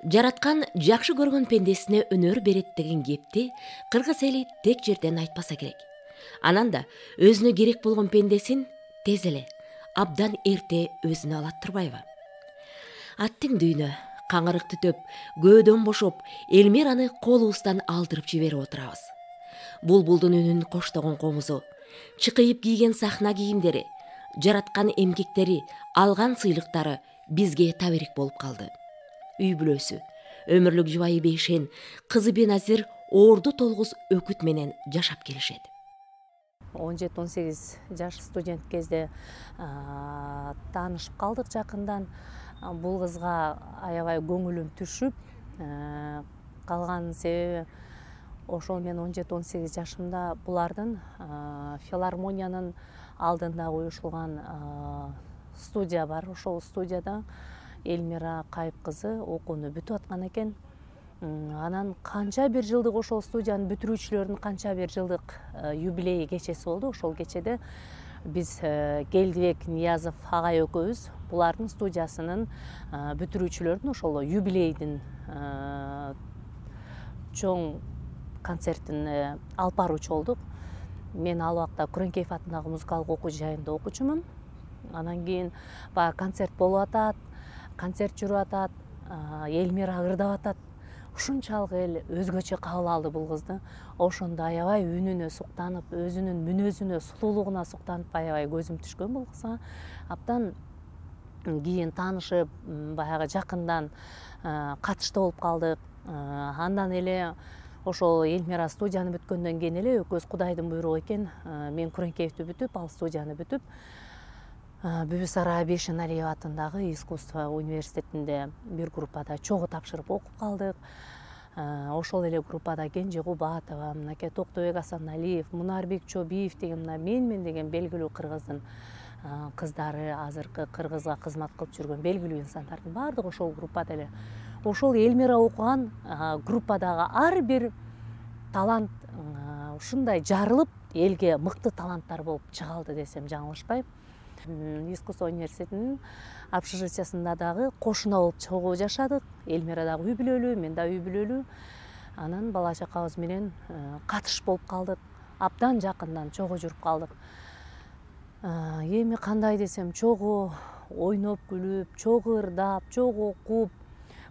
Жараткан жакшы көргөн пендесине өнөр берет деген кепти кыргыз эли тек жерден айтпаса керек. Анан да өзүнө керек болгон пендесин тез эле, абдан эрте өзүнө алат турбайбы? Аттың дүйнө, каңырыкты төп, көөдөн бошоп, Элмираны колубуздан алдырып жиберип отурабыз. Булбулдун үнүн коштогон комузу, чыкыйып кийген сахна кийимдери, жараткан эмгектери, алган сыйлыктары бизге таберик болуп калды. Үй бүлөсү, өмүрлүк жубайы Бейшен, кызы Беназир орду толгуз өкүт менен жашап келишет. 17-18 жаш студент кезде таанышып калдык жакындан. Бул кызга аябай көңүлүм түшүп, калган себеби ошол мен 17-18 жашымда булардын филармониянын алдында уюшулган студия бар. Ошол студияда Элмира Кайып кызы окууну бүтүп аткан экен. Анан канча бир жылдык ошол студиянын бүтүрүүчүлөрүнүн канча бир жылдык юбилей кечеси болду. Ошол кечеде биз Келдибек Ниязов агай экөөбүз булардын студиясынын бүтүрүүчүлөрүнүн ошол юбилейдин чоң концертин алып баруучу болдук. Мен ал убакта Күрөңкеев атындагы музыкалык окуу жайында окуучумун. Анан кийин баягы концерт болуп атат, концерт жүрүп атат, Элмира ырдап атат. Ушунчалык эл өзгөчө кабыл алды бул кызды. Ошондо аябай үнүнө суктанып, өзүнүн мүнөзүнө, сулуулугуна суктанып, аябай көзүм түшкөн бул кызга. Абдан кийин таанышып, баягы жакындан катышта болуп калдык. Андан эле ошол Элмира студияны бүткөндөн кийин эле экөөбүз Кудайдын буйругу экен, мен Күрөңкеевди бүтүп, ал студияны бүтүп, Бүбүсара Бейшеналиева атындагы искусство университетинде бир группада чогуу тапшырып окуп калдык. Ошол эле группада Кенже Кубатова, мынакей Токтобек Асаналиев, Мунарбек Чобиев деген мына менмен деген белгилүү кыргыздын кыздары, азыркы кыргызга кызмат кылып жүргөн белгилүү инсандардын баардыгы ошол группада эле. Ошол Элмира окуган группадагы ар бир талант ушундай жарылып, элге мыкты таланттар болуп чыга алды десем жаңылышпайм. Искусство университетинин общежитиясында дагы кошуна болуп чогуу жашадык. Элмира дагы үй бүлөлүү, мен да үй бүлөлүү. Анан бала чакабыз менен катыш болуп калдык. Абдан жакындан чогуу жүрүп калдык. Эми кандай десем, чогуу ойноп күлүп, чогуу ырдап, чогуу окуп,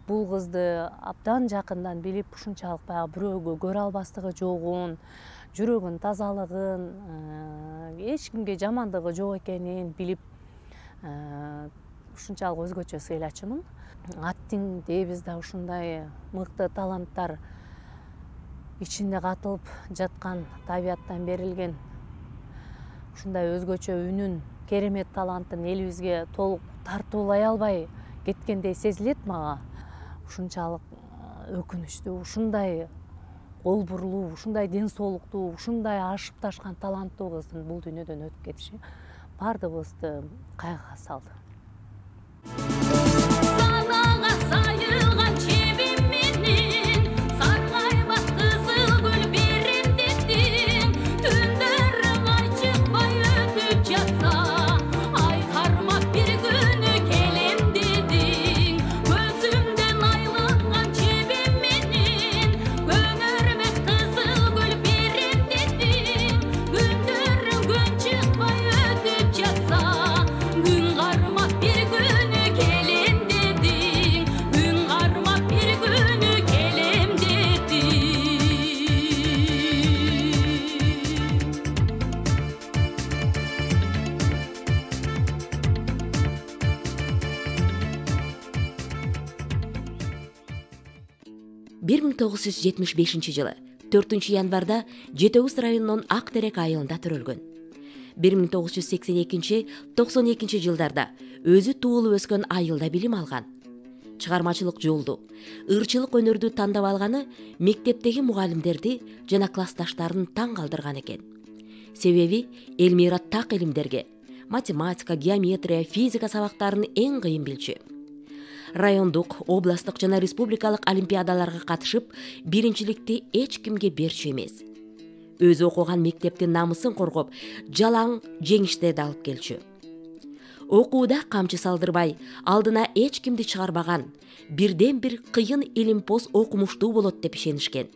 бул кызды абдан жакындан билип, ушунчалык баягы бирөөгө көрө албастыгы жогун, жүрөгүнүн тазалыгын, эч кимге жамандыгы жок экенин билип, ушунчалык өзгөчө сыйлачумун. Аттиң дебиз да ушундай мыкты таланттар ичинде катылып жаткан, табияттан берилген ушундай өзгөчө үнүн, керемет талантын элибизге толук тартуулай албай кеткендей сезилет мага. Ушунчалык өкүнүчтүү, ушундай олбурлуу, ушундай ден соолуктуу, ушундай ашып ташкан таланттуу кыздын бул дүйнөдөн өтүп кетиши баардыгыбызды кайгыга салды. Бир 1975 жылы 4 январда Жети Үз районунун Ак Терек айылында төрөлгөн. 1982-92 жылдарда өзү туулуп өскөн айылда билим алган. Чыгармачылык жолду, ырчылык өнөрдү тандап алганы мектептеги мугалимдерди жана классташтарын таң калтырган экен. Себеби Элмира так илимдерге, математика, геометрия, физика сабактарын эң кыйын билчү. Райондук, областтык жана республикалык олимпиадаларга катышып, биринчиликти эч кимге берчү эмес. Өзү окуган мектептин намысын коргоп, жалаң жеңиштерди алып келчү. окууда камчы салдырбай, алдына эч кимди чыгарбаган, бирден бир кыйын илимпоз окумуштуу болот деп ишенишкен.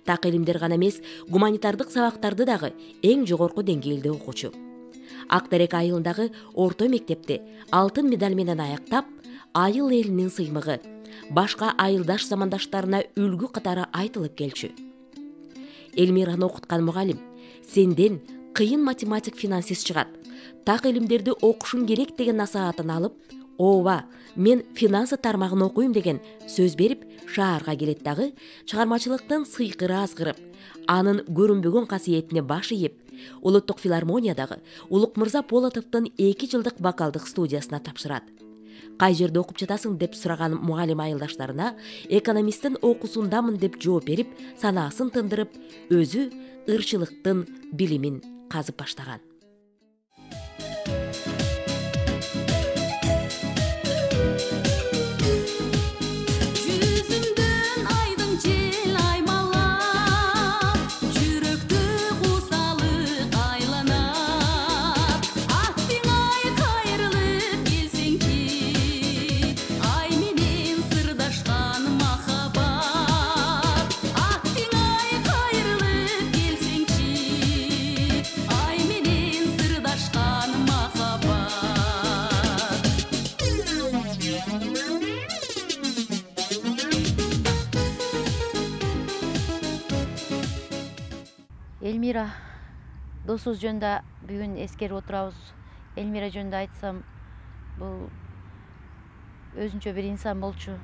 Так илимдер гана эмес, гуманитардык сабактарды дагы эң жогорку деңгээлде окучу. Ак Терек айылындагы орто мектепти алтын медаль менен аяктап, айыл элинин сыймыгы, башка айылдаш замандаштарына үлгү катары айтылып келчү. Элмираны окуткан мугалим сенден кыйын математик финансист чыгат, так илимдерди окушуң керек деген насаатын алып, ооба, мен финансы тармагын окуйм деген сөз берип шаарга келет дагы, чыгармачылыктын сыйкыры азгырып, анын көрүнбөгөн касиетине баш ийип, Улуттук филармониядагы Улукмырза Полотовдун 2 жылдык вокалдык студиясына тапшырат. Кай жерде окуп жатасың деп сураган мугалим айылдаштарына экономисттин окуусундамын деп жооп берип, санаасын тындырып, өзү ырчылыктын билимин казып баштаган. Элмира досубуз жөнүндө бүгүн эскерип отурабыз. Элмира жөнүндө айтсам, бул өзүнчө бир инсан болчу.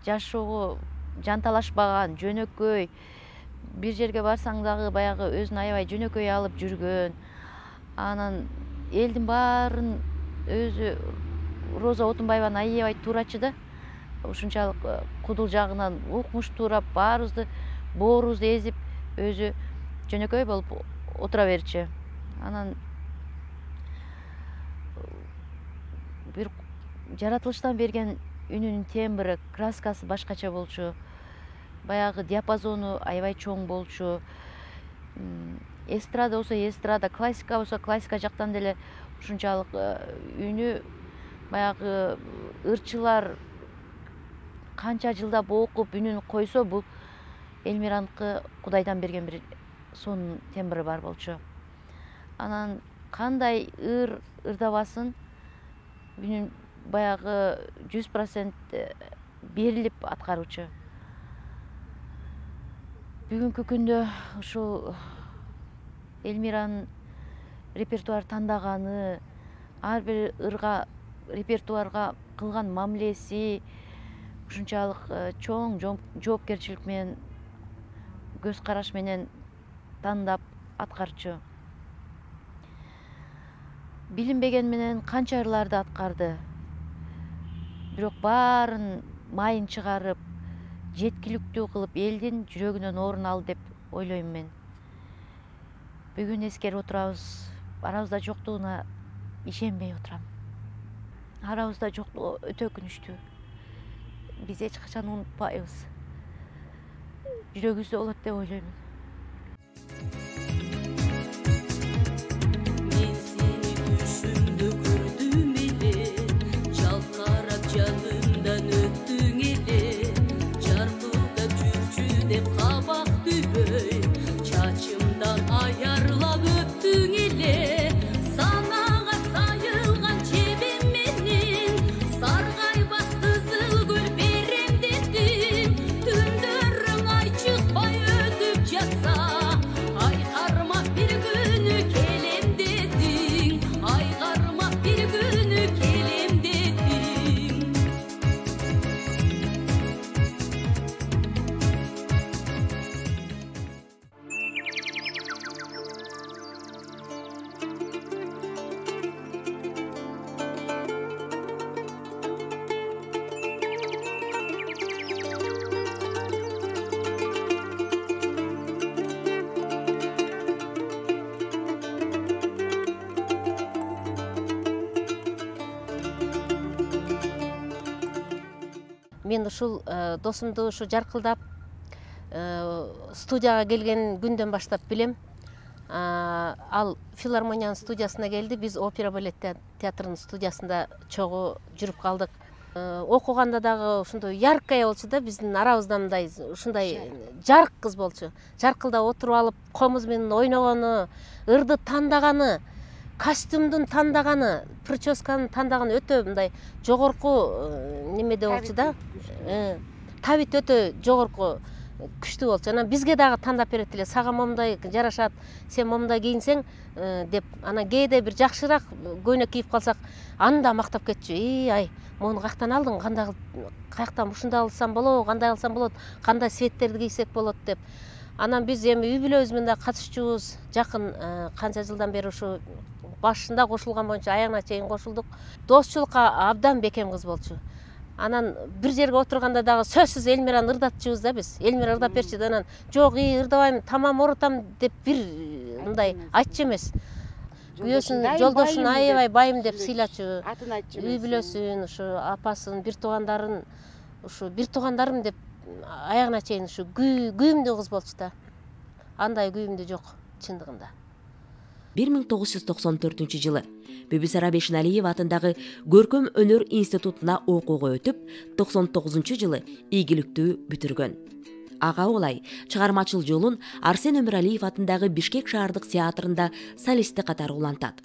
Жашоого жанталашпаган, жөнөкөй. Бир жерге барсаң дагы баягы өзүн аябай жөнөкөй алып жүргөн. Анан элдин баарын өзү Роза Отунбаеваны аябай туурачы да. Ушунчалык кудул жагынан укмуш туурап, баарыбызды боорубузду эзип, өзү жөнөкөй болуп отура берчү. Анан бир жаратылыштан берген үнүнүн тембри, краскасы башкача болчу. Баягы диапазону аябай чоң болчу. Эстрада болсо эстрада, классика болсо классика жактан деле ушунчалык үнү, баягы ырчылар канча жылдап окуп үнүн койсо, бул Элмираныкы Кудайдан берген бир сонун тембри бар болчу. Анан кандай ырдабасын, үнүн баягы 100% берилип аткаруучу. Бүгүнкү күндө ушул Элмиранын репертуар тандаганы, ар бир ырга репертуарга кылган мамилеси ушунчалык чоң жоопкерчилик менен, көз караш менен тандап аткарчу. Билинбеген менен канча ырларды аткарды. Бирок баарын майын чыгарып, жеткиликтүү кылып, элдин жүрөгүнөн орун алды деп ойлойм мен. Бүгүн эскерип отурабыз, арабызда жоктугуна ишенбей отурам. Арабызда жоктугу өтө өкүнүчтүү. Биз эч качан унутпайбыз. Жүрөгүбүздө болот деп ойлойм. Мен сени түшүмдө көрдүм эле, жалкарап жанымдан өттүң эле, жаркылда жүрчү деп кабак түбөй, чачымдан аярлап өттүң эле, санага сайылган чебим менен, саргай басты кызыл беремдетим, түндөрүң ай чыкпай өтүп жатса, ай кармап бир күнү келем дедиң, ай кармап бир күнү келем дедиң. Мен ушул досумду ушу жаркылдап студияга келген күндөн баштап билем. Ал филармониянын студиясына келди. Биз опера балет театрынын студиясында чогуу жүрүп калдык. Окуганда дагы ушундай яркая болчу да, биздин арабызда мындай ушундай жарык кыз болчу. Жаркылда отуруп алып, комуз менен ойногону, ырды тандаганы, костюмдун тандаганы, прическанын тандаганы өтө мындай жогорку немеде болчу да. Табит өтө жогорку күчтүү болчу. Анан бизге дагы тандап берет эле. Сага момундай жарашат, сен момундай кийинсең деп. Анан кээде бир жакшыраак көйнөк кийип калсак, аны да мактап кетчү. Ай, муну каяктан алдың? Кандай каяктан ушундай алсам болобу? Кандай алсам болот? Кандай светтерди кийсек болот деп. Анан биз эми үй бүлөбүз менен катышчубуз. Жакын канча жылдан бери ушу башында кошулган боюнча аягына чейин кошулдук. Досчулукка абдан бекем кыз болчу. Анан бир жерге отурганда дагы сөзсүз Эльмираны ырдатчубуз да биз. Эльмира ырдап берчү да, анан жок, ырдабайм, тамам оорутам деп бир мындай айтчу эмес. Күйөөсүн, жолдошун аябай байым деп сыйлачу. Атын айтчу. Үй бүлөсүн, ушу апасын, бир туугандарын, ушу бир туугандарым деп аягына чейин ушу күйүмдүү кыз болчу да. Андай күйүмдүү жок чындыгында. 1994 жылы Бибисара Бешеналиева атындагы Көркөм өнөр институтуна окууга өтүп, 99 жылы ийгиликтүү бүтүргөн. Ага олай чыгармачыл жолун Арсен Өмүралиев атындагы Бишкек шаардык театрында солисти катары улантат.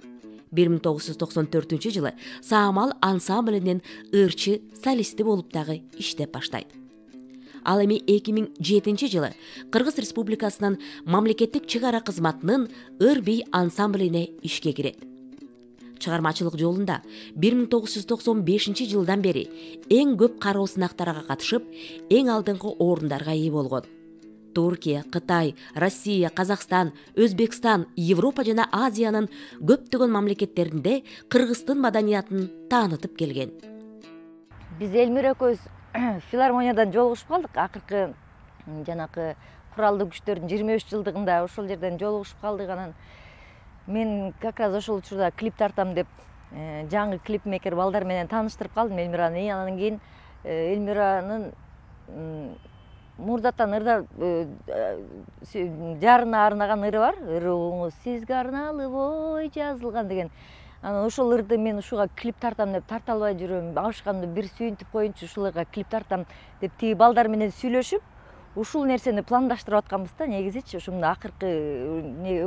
1994 жылы Саамал ансамблинин ырчы солисти болуп дагы иштеп баштайт. Ал эми 2007 жылы Кыргыз Республикасынын мамлекеттик чыгара кызматынын ыр-бий ансамблине ишке кирет. Чыгармачылык жолунда 1995 жылдан бери эң көп кароо сынактарга катышып, эң алдыңкы орундарга ээ болгон. Туркия, Кытай, Россия, Казакстан, Өзбекстан, Европа жана Азиянын көптөгөн мамлекеттеринде Кыргыздын маданиятын таанытып келген. Биз Эльмира экөөбүз филармониядан жолугушуп калдык. Акыркы жанакы куралдуу күчтөрдүн 23 жылдыгында ошол жерден жолугушуп калдык. Анан мен как раз ошол учурда клип тартам деп жаңы клипмейкер балдар менен тааныштырып калдым Эльмираны. Анан кийин Эльмиранын мурдаттан ырда жарына арнаган ыры бар. Ырыгыңыз сизге арналып ой жазылган деген. Анан ошол ырды мен ушуга клип тартам деп тарта албай жүрөм. Абышкамды бир сүйүнтүп коеюнчу, ушуларга клип тартам деп тиги балдар менен сүйлөшүп, ушул нерсени пландаштырып атканбыз да. Негизичи ушунда акыркы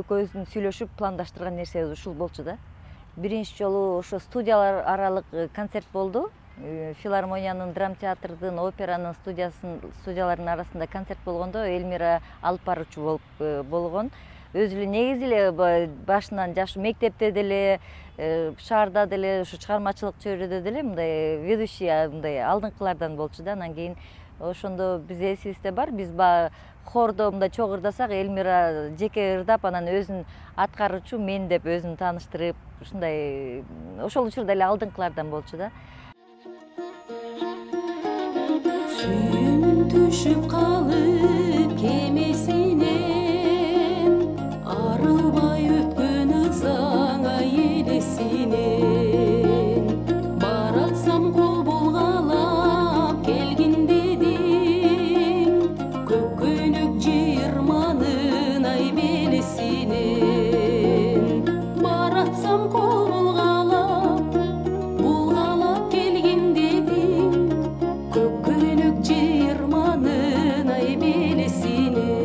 экөөбүздүн сүйлөшүп пландаштырган нерсебиз ушул болчу да. Биринчи жолу ошо студиялар аралык концерт болду. Филармониянын, драм театрдын, операнын студияларынын арасында концерт болгондо Эльмира алып баруучу болуп болгон. Өзү эле негизи эле башынан жаш мектепте деле, шаарда деле, ушу чыгармачылык чөйрөдө деле мындай ведущий мындай алдыңкылардан болчу да. Анан кийин ошондо биз эсибизде бар, биз хордо мындай чогуу ырдасак, Эльмира жеке ырдап, анан өзүн аткаруучу мен деп өзүн тааныштырып, ушундай ошол учурда эле алдыңкылардан болчу да. Сүйүнүп түшүп калып кемесинен, арылбай өткөн ызаңа элесинен, баратсам кол булгалап келгин дедим, көк көйнөк жыйырманын ай белесинен, баратсам кол булгалап келгин дедим, көк көйнөк жыйырманын ай белесинен.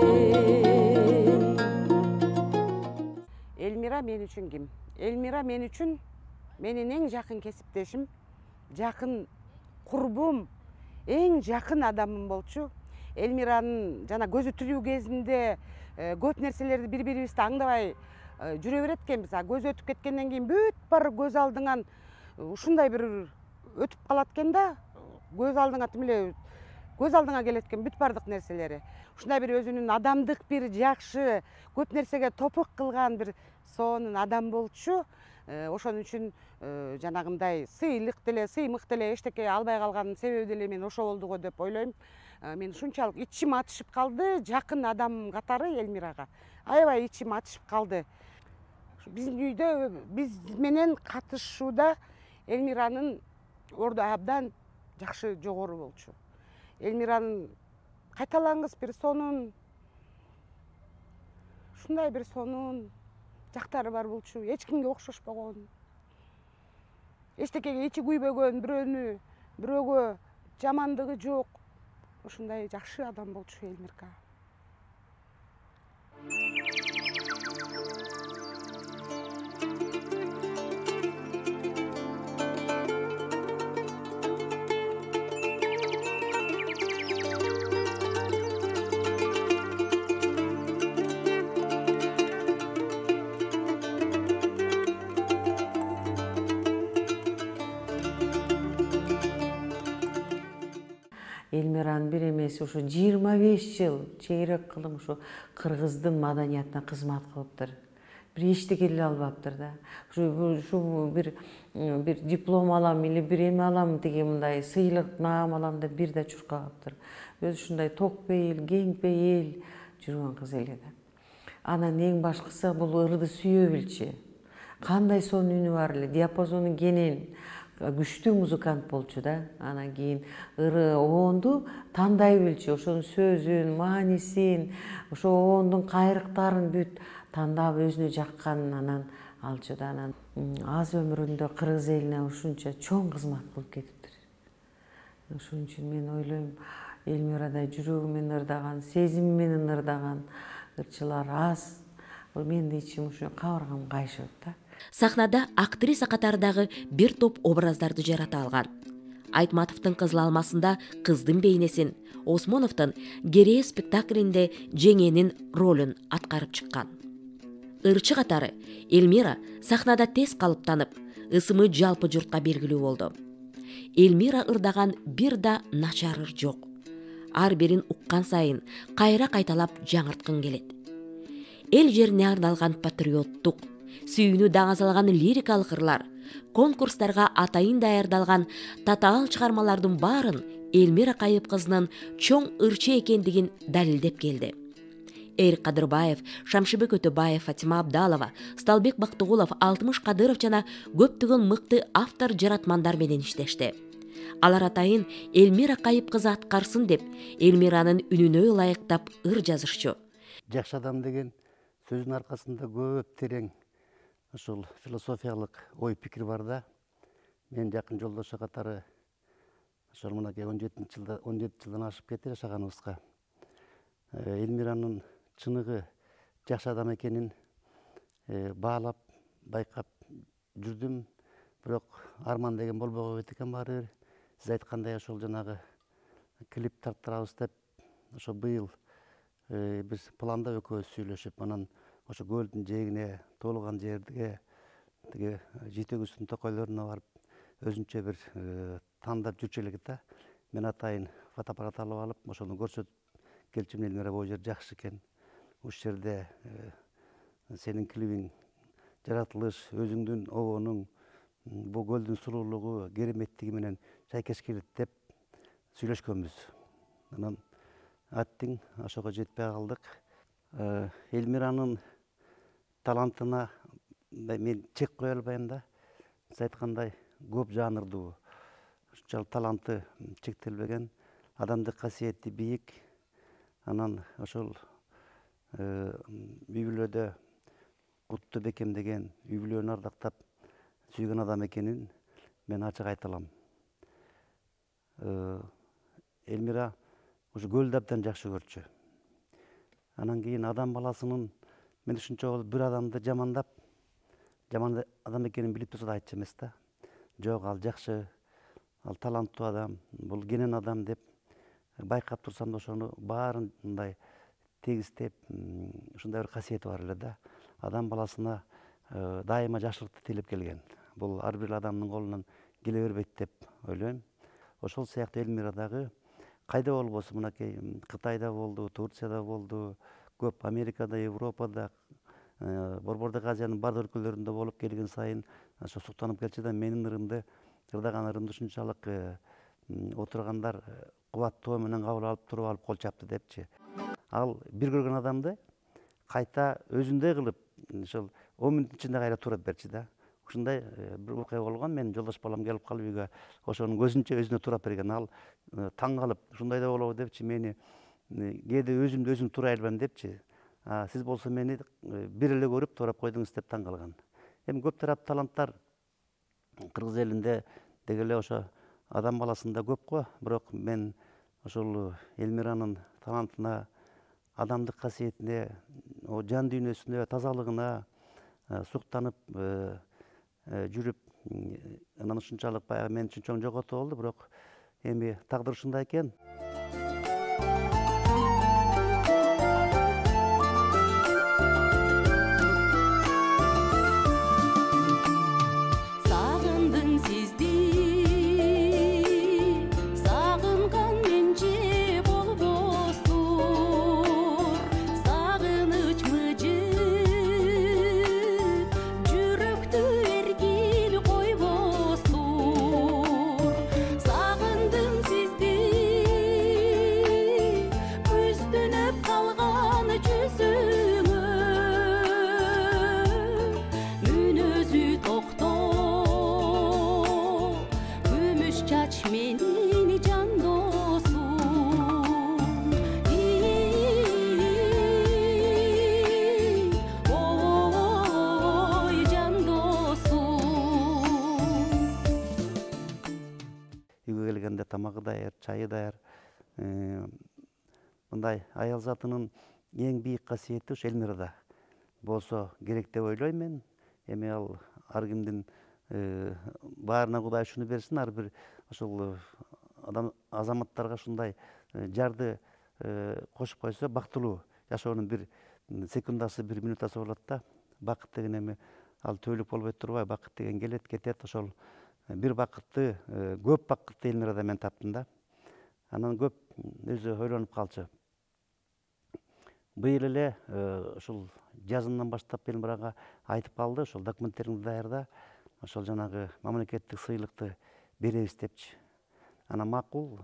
Эльмира мен үчүн ким? Эльмира мен үчүн менин эң жакын кесиптешим, жакын курбум, эң жакын адамым болчу. Эльмиранын жана көзү тирүү кезинде көп нерселерди бири-бирибизди аңдабай жүрө берет экенбиз. Көзү өтүп кеткенден кийин бүт бар көз алдыңан ушундай бир өтүп калат экен да. Көз алдыңа тим эле көз алдыңа келет экен бүт бардык нерселери. Ушундай бир өзүнүн адамдык бир жакшы, көп нерсеге топок кылган бир сонун адам болчу. Ошон үчүн жанагындай сыйлык деле, сыймык деле эчтеке албай калганын себеби деле мен ошо болду го деп ойлойм. Мен ушунчалык ичим атышып калды, жакын адам катары Эльмирага. Аябай ичим атышып калды. Биздин үйдө биз менен катышууда Эльмиранын орду абдан жакшы жогору болчу. Эльмиранын кайталангыс бир сонун, ушундай бир сонун жактары бар болчу, эч кимге окшошпогон, эчтекеге ичи күйбөгөн, бирөөгө жамандыгы жок, ушундай жакшы адам болчу Элмирка. Элмиранын бир эмеси ушу 25 жыл чейрек кылым ушу кыргыздын маданиятына кызмат кылыптыр. Бир эчтеке эле албаптыр да. Ушу бир диплом алам или бир эме алам деген мындай сыйлык наам алам деп бир да чуркабаптыр. Өзү ушундай ток бейил, кең бейил жүргөн кыз эле да. Анан эң башкысы бул ырды сүйө билчү. Кандай сонун үнү бар эле, диапазону кенен, күчтүү музыкант болчу да. Анан кийин ыры оонду тандай билчү, ошонун сөзүн, маанисин, ошо оондун кайрыктарын бүт тандап өзүнө жакканын анан алчу да. Анан аз өмүрүндө кыргыз элине ушунча чоң кызмат кылып кетиптир. Ошон үчүн мен ойлойм, Элмирадай жүрөгү менен ырдаган, сезими менен ырдаган ырчылар аз. Менин ичим ушу кабыргам кайшып да. Сахнада актриса катарындагы бир топ образдарды жарата алган. Айтматовдун Кызыл алмасында кыздын бейнесин, Осмоновдун Керээ спектаклинде жеңенин ролун аткарып чыккан. Ырчы катары Элмира сахнада тез калыптанып, ысымы жалпы журтка белгилүү болду. Элмира ырдаган бир да начар ыр жок. Ар бирин уккан сайын кайра кайталап жаңырткын келет. Эл жерине арналган патриоттук, сүйүүнү даңазалаган лирикалык ырлар, конкурстарга атайын даярдалган татаал чыгармалардын баарын Элмира Кайып кызынын чоң ырчы экендигин далилдеп келди. Эрик Кадырбаев, Шамшыбек Өтөбаев, Фатима Абдалова, Сталбек Бактыгулов, Алтымыш Кадыров жана көптөгөн мыкты автор жаратмандар менен иштешти. Алар атайын Элмира Кайып кызы аткарсын деп, Элмиранын үнүнө ылайыктап ыр жазышчу. Жакшы адам деген сөзүнүн аркасында көп терең ошол философиялык ой пикир бар да. Мен жакын жолдошу катары ошол мынакей 17 жылдан ашып кетти жашаганыбызга. Элмиранын чыныгы жакшы адам экенин баалап, байкап жүрдүм. Бирок арман деген болбой койбойт экен баары бир. Сиз айткандай ошол жанагы клип тарттырабыз деп ошо быйыл биз планда экөөбүз сүйлөшүп, анан ошо көлдүн жээгине тоолган жерге тиги жетегүстүн токойлоруна барып өзүнчө бир тандап жүрчү элек да. Мен атайын фотоаппарат алып алып, ошону көрсөтүп келчүмүн. Элмира бул жер жакшы экен. Ушул жерде сенин клибиң жаратылыш, өзүңдүн обонуң, бул көлдүн сулуулугу, кереметтиги менен шайкеш келет деп сүйлөшкөнбүз. Анан аттиң ошого жетпей калдык. Элмиранын талантына мен чек кое албайм да. Сиз айткандай көп жанрдуу, ушунчалык таланты чектелбеген, адамдык касиети бийик. Анан ошол үй бүлөдө кутту бекемдеген, үй бүлөнү ардактап сүйгөн адам экенин мен ачык айта алам. Элмира ушу көлдү абдан жакшы көрчү. Анан кийин адам баласынын мен ушунча болуп бир адамды жаман адам экенин билип турса да айтчу эмес да. Жок, ал жакшы, ал таланттуу адам, бул кенен адам деп байкап турсам да ошону баарын мындай тегистеп, ушундай бир касиети бар эле да. Адам баласына дайыма жакшылыкты тилеп келген. Бул ар бир адамдын колунан келе бербейт деп ойлойм. Ошол сыяктуу Элмира дагы кайда болбосун, мынакей Кытайда болду, Турцияда болду, көп Америкада, Европада, Борбордук Азиянын бардык өлкөлөрүндө болуп келген сайын ошо суктанып келчү да, менин ырымды, ырдаган ырымды ушунчалык отургандар кубаттуу менен кабыл алып туруп алып кол чапты депчи. Ал бир көргөн адамды кайта өзүндөй кылып, ошол 10 мүнөттүн ичинде кайра турап берчи да. Ушундай бир окуя болгон. Мен жолдош балам келип калып үйгө ошонун көзүнчө өзүнө турап берген. Ал таң калып, ушундай да болобу депчи, мени кээде өзүмдү өзүм турай албайм депчи. Сиз болсо мени бир эле көрүп туурап койдуңуз деп таң калган. Эми көп тараптуу таланттар кыргыз элинде деги эле ошо адам баласында көп го, бирок мен ошол Элмиранын талантына, адамдык касиетине, жан дүйнөсүнө, тазалыгына суктанып жүрүп, анан ушунчалык баягы мен үчүн чоң жоготуу болду, бирок эми тагдыр ушундай экен. Үйгө келгенде тамагы даяр, чайы даяр. Мындай аял затынын эң бийик касиети ушу Элмирада болсо керек деп ойлойм мен. Эми ал ар кимдин баарына Кудай ушуну берсин, ар бир ошол азаматтарга ушундай жарды кошуп койсо бактылуу жашоонун бир секундасы, бир минутасы болот да. Бакыт деген эми ал түбөлүк болбой турбайбы, бакыт деген келет, кетет. Ошол бир бакытты, көп бакытты Элмирада мен таптым да. Анан көп өзү ойлонуп калчу. Быйыл эле ушул жазынан баштап Элмирага айтып калды, ошол документтериңди даярда, ошол жанагы мамлекеттик сыйлыкты беребиз депчи. Анан макул,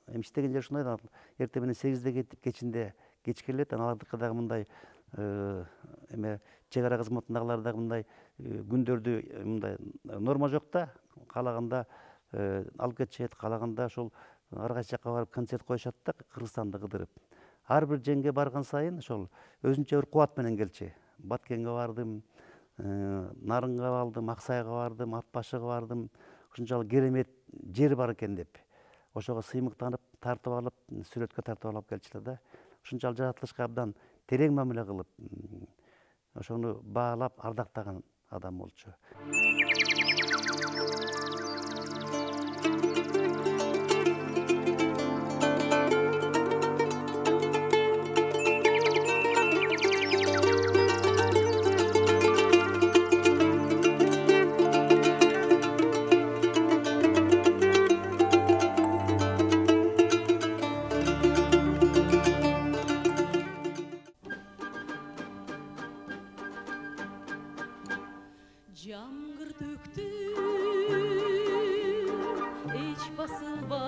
эми иштеген жери ушундай да, эртең менен 8-де кетип, кечинде кеч келет. Алардыкы дагы мындай эме чек ара кызматындагылар дагы мындай күндөрдү мындай норма жок да. Каалаганда алып кетишет, каалаганда ошол ар кайсы жакка барып концерт коюшат да, Кыргызстанды кыдырып. Ар бир жеңге барган сайын ошол өзүнчө бир кубат менен келчи. Баткенге бардым, Нарынга бардым, Аксайга бардым, Ат башыга бардым. Ушунчалык керемет жер бар экен деп. Ошого сыймыктанып, тартып алып, сүрөткө тартып алып келчилер да. Ушунчалык жаратылышка абдан терең мамиле кылып, ошону баалап, ардактаган адам болчу. Жаңгыр төктү эч басылбай,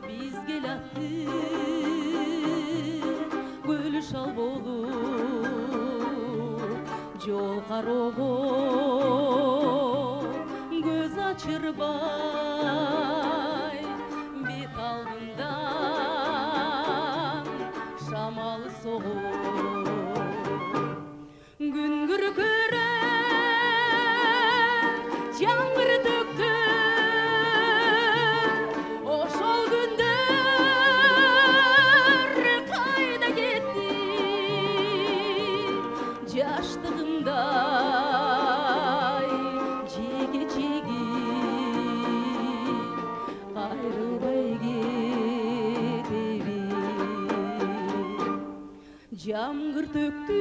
бизге латты көл шал болуп, жол кароого көз ачырбай, бет алдында шамал согуп, күнгүр жаңгыр төктү, ошол күндөр кайда кетти, жаштыгымдай жеге кайрылбай кетеби. Жаңгыр төктү,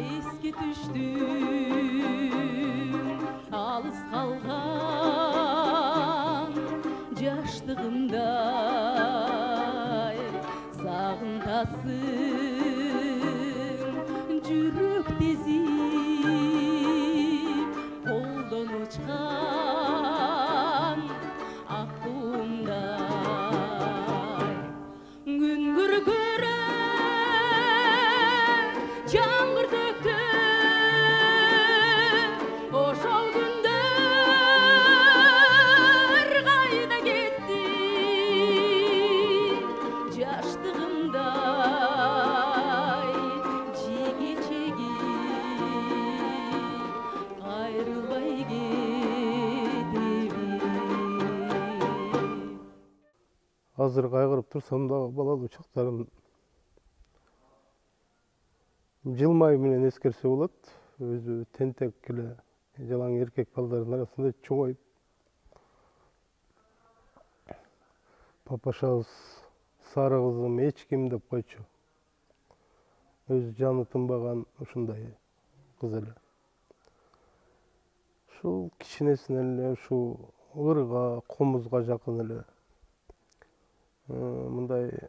эске түштү алыс калган жаштыгымдай, сагынтасың жүрөк тезип, колдон учкан ак туумдай. Күнгүр көрөм азыр кайгырып турсам дагы балалуу чактарын жылмайы менен эскерсе болот. Өзү тентек эле жалаң эркек балдардын арасында чоңоюп папашабыз сары кызым эч ким деп койчу. Өзү жаны тынбаган ушундай кыз эле. Ушул кичинесинен эле ушул ырга, комузга жакын эле мындай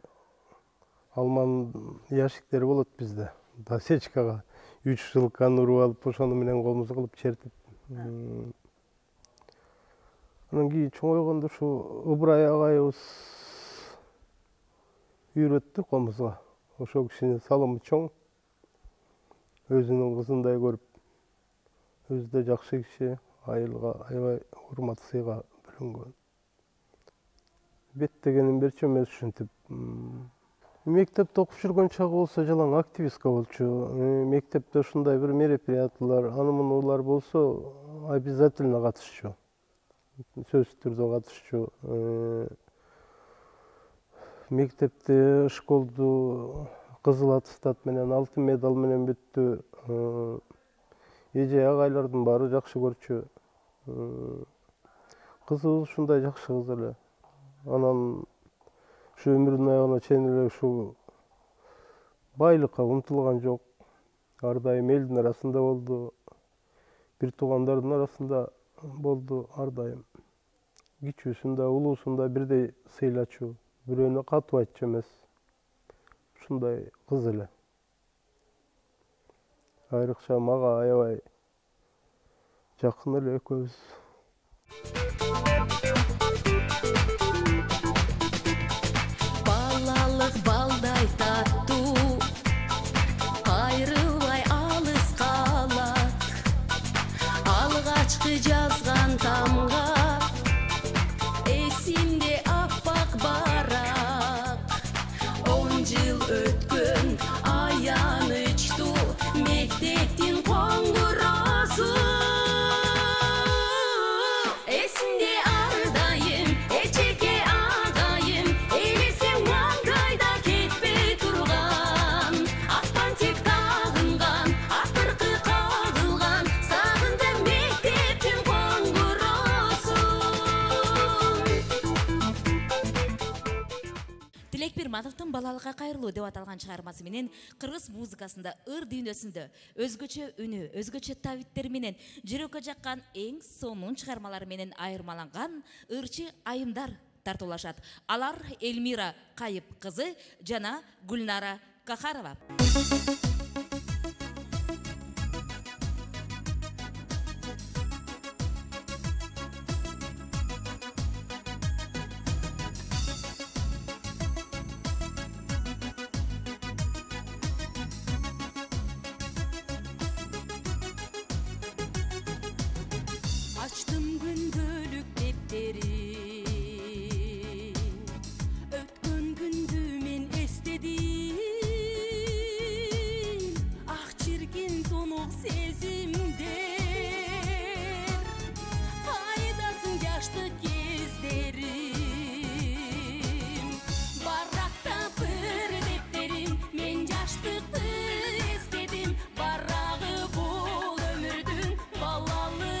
алман ящиктери болот бизде. Досечкага 3 жылканы уруп алып, ошону менен комуз кылып чертип. Анан кийин чоңойгондо ушу Ыбырай агайыбыз үйрөттү комузга. Ошол кишинин салымы чоң. Өзүнүн кызындай көрүп, өзү да жакшы киши, айылга аябай урмат сыйга бөлөнгөн. Беттегенин берчү эмес ушинтип. Мектепте окуп жүргөн чагы болсо жалаң активистка болчу. Мектепте ушундай бир мероприятиялар, аны-мунулар болсо обязательно катышчу. Сөзсүз түрдө катышчу. Мектепте школду кызыл аттестат менен, алтын медаль менен бүттү. Эже агайлардын баары жакшы көрчү. Кызыбыз ушундай жакшы кыз эле. Анан ушу өмүрүнүн аягына чейин эле ушу байлыкка умтулган жок. Ар дайым элдин арасында болду. Бир туугандардын арасында болду ар дайым. Кичүүсүн да, улуусун да бирдей сыйлачу. Бирөөнө катуу айтчу эмес. Ушундай кыз эле. Айрыкча мага аябай жакын эле экөөбүз. Балалык балдай таттуу, кайрылбай алыс калат. Алгачкы жазган тамга эсимде аппак барак. 10 жыл өткөн аянычтуу мектептин коңгуросу. Эсимде ар дайым эчеке агайым, элесең маңдайда кетпей турган. Ак тек тагынган, акыркы кагылган, сагындым мектептин коңгуросун. Тилек Бирмановдун балалыкка кайрылуу деп аталган чыгармасы менен кыргыз музыкасында ыр дүйнөсүндө өзгөчө үнү, өзгөчө табиттери менен жүрөккө жаккан эң сонун чыгармалары менен айырмаланган ырчы айымдар тартуулашат. Алар Эльмира Кайып кызы жана Гүлнара Кахарова. Açtım gündülük defteri, ötkön gündü men estedim. Ah çirkin tonuk sezimder, faydasın yaşlı gezlerim. Barakta bir defterim, men yaşlıktı istedim. Barağı bul ömürdün balalığı.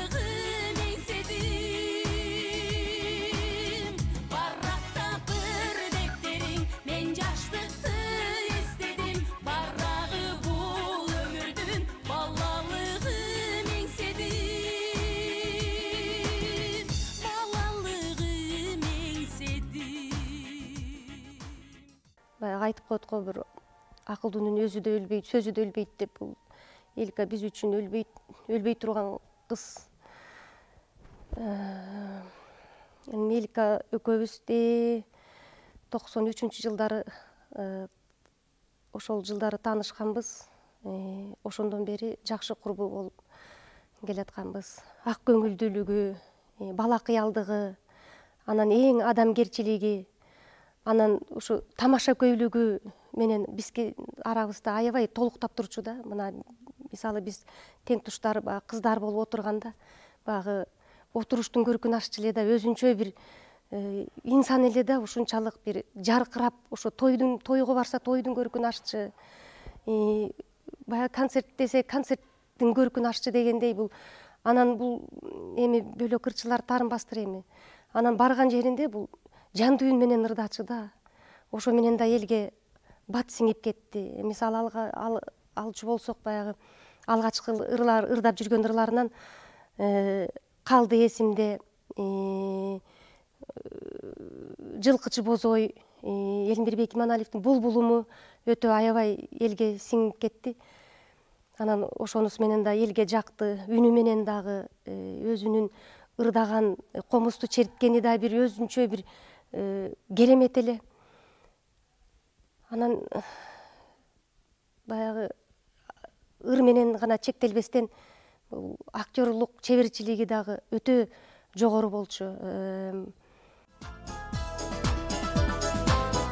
Айтып коет го бир акылдуунун өзү да өлбөйт, сөзү да өлбөйт деп. Бул Элика биз үчүн өлбөй турган кыз. Элика экөөбүз де 93-жылдары ошол жылдары таанышканбыз. Ошондон бери жакшы курбу болуп келатканбыз. Ак көңүлдүүлүгү, бала кыялдыгы, анан эң адамгерчилиги, анан ушу тамаша көйлүгү менен бизге арабызда аябай толуктап турчу да. Мына мисалы биз тең туштар кыздар болуп отурганда, баягы отуруштун көркүн аччу эле да өзүнчө бир инсан эле да ушунчалык бир жаркырап, ошо тойго барса тойдун көркүн ашчы, баягы концерт десе концерттин көркүн ашчы дегендей, бул анан бул эми бөлөк ырчылар таарынбастыр эми. Анан барган жеринде бул жан дүйүн менен ырдачы да. Ошо менен да элге бат сиңип кетти. Мисалы алчу болсок, баягы алгачкы ырдап жүргөн ырларынан калды эсимде, жылкычы бозой, Элмирбек Иманалиевдин Булбулуму өтө аябай элге сиңип кетти. Анан ошонусу менен да элге жакты, үнү менен дагы өзүнүн ырдаган комузду черткени да бир өзүнчө бир керемет эле. Анан баягы ыр менен гана чектелбестен актерлук чеберчилиги дагы өтө жогору болчу.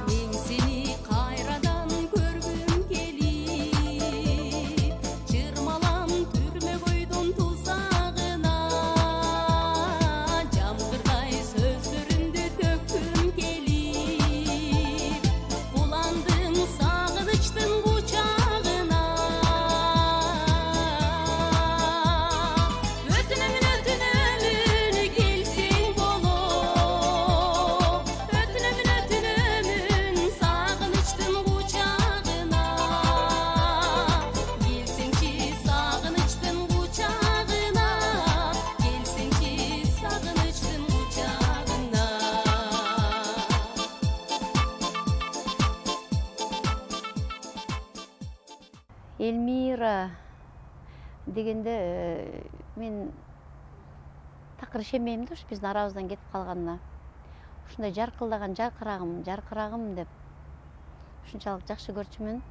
Мен сени кайрадан көргүм келип, чырмалам түрмө койдун тузагына, жамгырдай сөздөрүмдү төккүм келип, уландым сагынычтын кучагына. Өтүнөмүн келсең болоп, өтүнөмүн сагынычтын кучагына, келсеңчи сагынычтын кучагына, келсеңчи сагынычтын кучагына. Эльмира дегенде мен такыр ишенбейм да, ушу биздин арабыздан кетип калганына. Ушундай жаркылдаган жаркырагым деп ушунчалык жакшы көрчүмүн.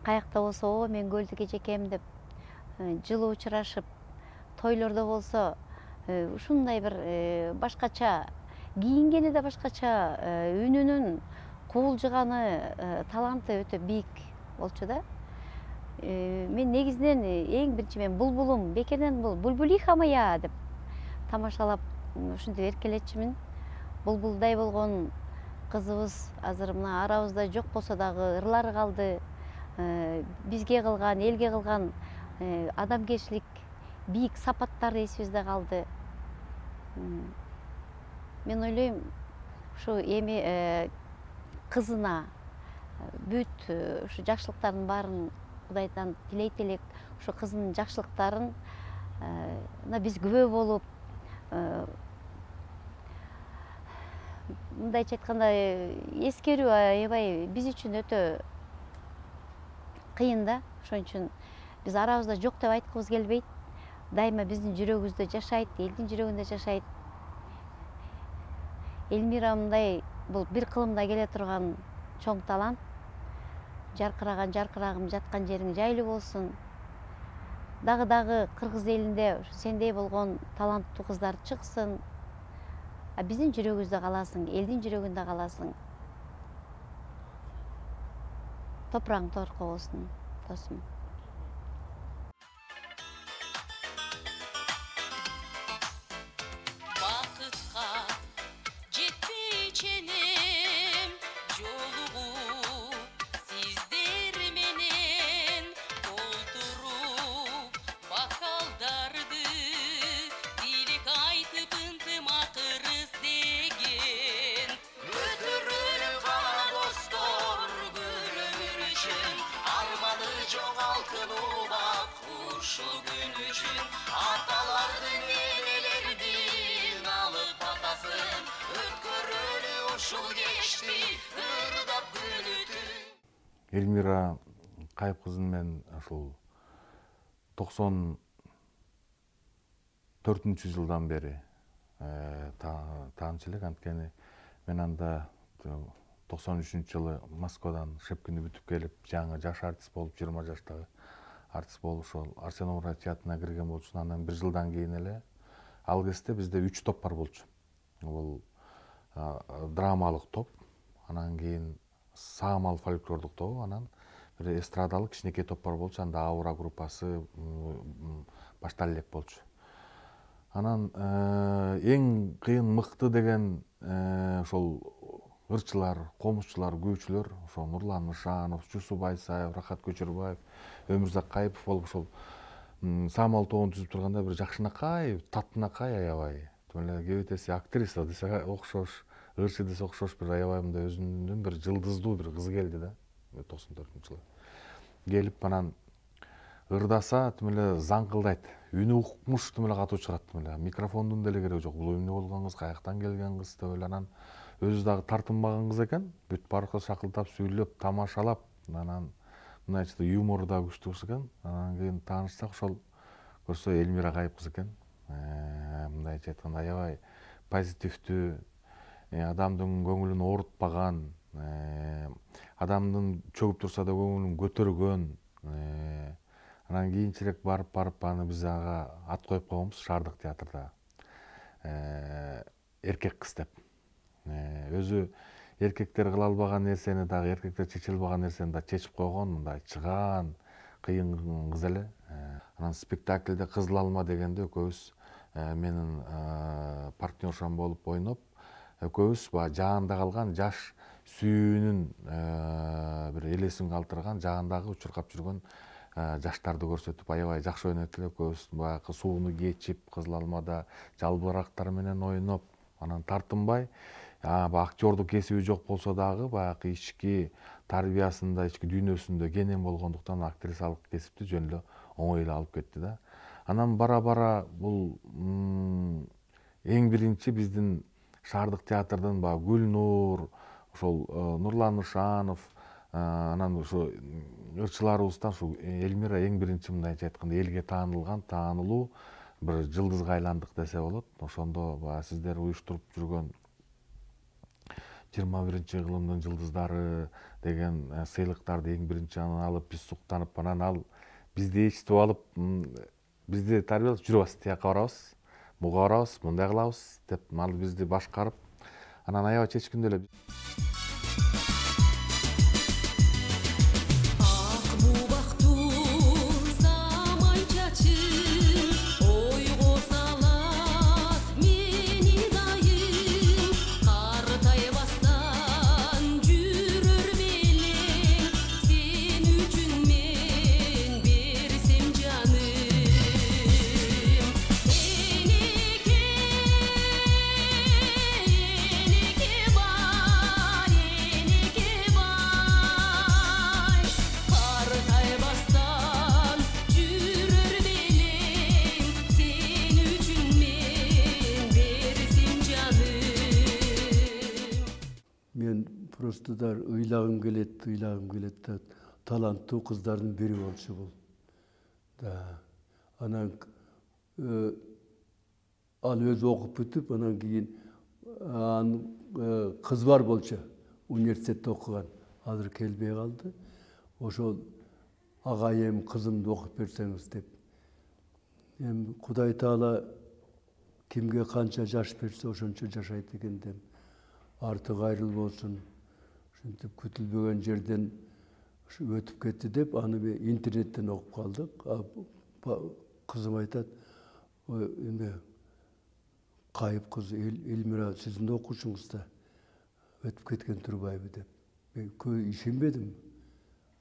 Каякта болсо, мен көлдү кечекем деп жылуу учурашып, тойлордо болсо ушундай бир башкача кийингени да башкача, үнүнүн кубулжуганы, таланты өтө бийик болчу да. Мен негизинен эң биринчи мен Булбулум, бекерден бул Булбулиха моя деп тамашалап ушинтип эркелетчимин. Булбулдай болгон кызыбыз азыр мына арабызда жок болсо дагы ырлары калды. Бизге кылган, элге кылган адамгерчилик, бийик сапаттары эсибизде калды. Мен ойлойм, ушу эми кызына бүт ушу жакшылыктардын баарын Кудайдан тилейт элек, ушу кызынын жакшылыктарын биз күбө болуп, мындайча айтканда эскерүү аябай биз үчүн өтө кыйын да. Ошон үчүн биз арабызда жок деп айткыбыз келбейт. Дайыма биздин жүрөгүбүздө жашайт, элдин жүрөгүндө жашайт. Эльмира мындай бул бир кылымда келе турган чоң талант. Жаркыраган жаркырагым жаткан жериң жайлуу болсун. Дагы кыргыз элинде сендей болгон таланттуу кыздар чыксын. Биздин жүрөгүбүздө каласың, элдин жүрөгүндө каласың. Топурагың торко болсун, досум. Бакытка жетпей ченем, жолугуп сиздер менен толтуруп бакалдарды, тилек айтып ынтымак издеген. Өтүрүлүп калган достор көрөр үчүн, арманы жок алтын убак ушул күн үчүн. Аталардын энелердин алып атасын, өткөрөлү ушул кечти ырдап күнү түн. Эльмира Кайып кызын мен ушул 94 жылдан бери таанчу элек. Анткени мен анда 93 жылы Москвадан Шепкинди бүтүп келип, жаңы жаш артист болуп, 20 жаштагы артист болуп, ошол Арсен Умаров театрына кирген болчумун. Андан бир жылдан кийин эле ал кезде бизде 3 топ бар болчу. Бул драмалык топ, анан кийин саамал фольклордук топ, анан бир эстрадалык кичинекей топ бар болчу. Анда Аура группасы баштала элек болчу. Анан эң кыйын мыкты деген ошол ырчылар, комузчулар, күүчүлөр ошо Нурлан Нышанов, Жусуп Айсаев, Рахат Көчөрбаев, Өмүрзак Кайыпов болуп ошол самал тобун түзүп турганда бир жакшынакай, таттынакай аябай. Кебетеси актриса десе окшош, ырчы десе окшош бир аябай мындай өзүнүн бир жылдыздуу бир кыз келди да 94-жылы. Келип анан ырдаса тим эле заңкылдайт. Үнү укмуш тим эле катуу чыгат тим эле. Микрофондун деле кереги жок. Бул эмне болгон кыз, каяктан келген кыз деп эле анан өзү дагы тартынбаган кыз экен. Бүт баркы шакылдап, сүйлөп, тамашалап, анан мындайча юмору да күчтүү кыз экен. Анан кийин таанышсак ошол көрсө Элмира Кайып кыз экен. Мындайча айтканда аябай позитивдүү, адамдын көңүлүн оорутпаган, адамдын чөгүп турса да көңүлүн көтөргөн. Анан кийинчерээк барып аны биз ага ат коюп койгонбуз Шаардык театрда. Эркек кыз деп. Өзү эркектер кыла албаган нерсени дагы, эркектер чече албаган нерсени да чечип койгон, мындай чыгаан, кыйын кыз эле. Анан спектакльде Кызыл алма дегенде экөөбүз менин партнершам болуп ойноп, экөөбүз баягы жаанда калган жаш сүйүүнүн бир элесин калтырган, жаандагы учуркап жүргөн жаштарды көрсөтүп аябай жакшы ойнойт эле. Экөөбүз баягы сууну кечип, Кызыл алмада жалбырактар менен ойноп, анан тартынбай, актёрдук кесиби жок болсо дагы баягы ички тарбиясында, ички дүйнөсүндө кенен болгондуктан актрисалык кесипти жөн эле оңой эле алып кетти да. Анан бара бул эң биринчи биздин Шаардык театрдын баягы Гүлнур, ошол Нурлан Нышанов, анан ошо ырчыларыбыздан ушу Элмира эң биринчи мындайча айтканда элге таанылган, таанылуу бир жылдызга айландык десе болот. Ошондо баягы сиздер уюштуруп жүргөн 21-кылымдын жылдыздары деген сыйлыктарды эң биринчи анан алып биз суктанып, анан ал бизди ээрчитип алып, бизди тарбиялап жүрүбүз, тияка барабыз, буга барабыз, мындай кылабыз деп ал бизди башкарып, анан аябай чечкиндүү эле. Просто ыйлагым келет да, таланттуу кыздардын бири болчу бул. Да. Анан ал өзү окуп бүтүп, анан кийин кыз бар болчу, университетте окуган. Азыр келбей калды. Ошол агайым кызымды окуп берсеңиз деп. Эми Кудай Таала кимге канча жаш берсе ошончо жашайт экен деп. Арты кайрыл болсун. Ушинтип күтүлбөгөн жерден өтүп кетти деп, аны интернеттен окуп калдык. Кызым айтат, эме Кайып кызы Элмира сиздин да окуучуңузда өтүп кеткен турбайбы деп. Мен ишенбедим.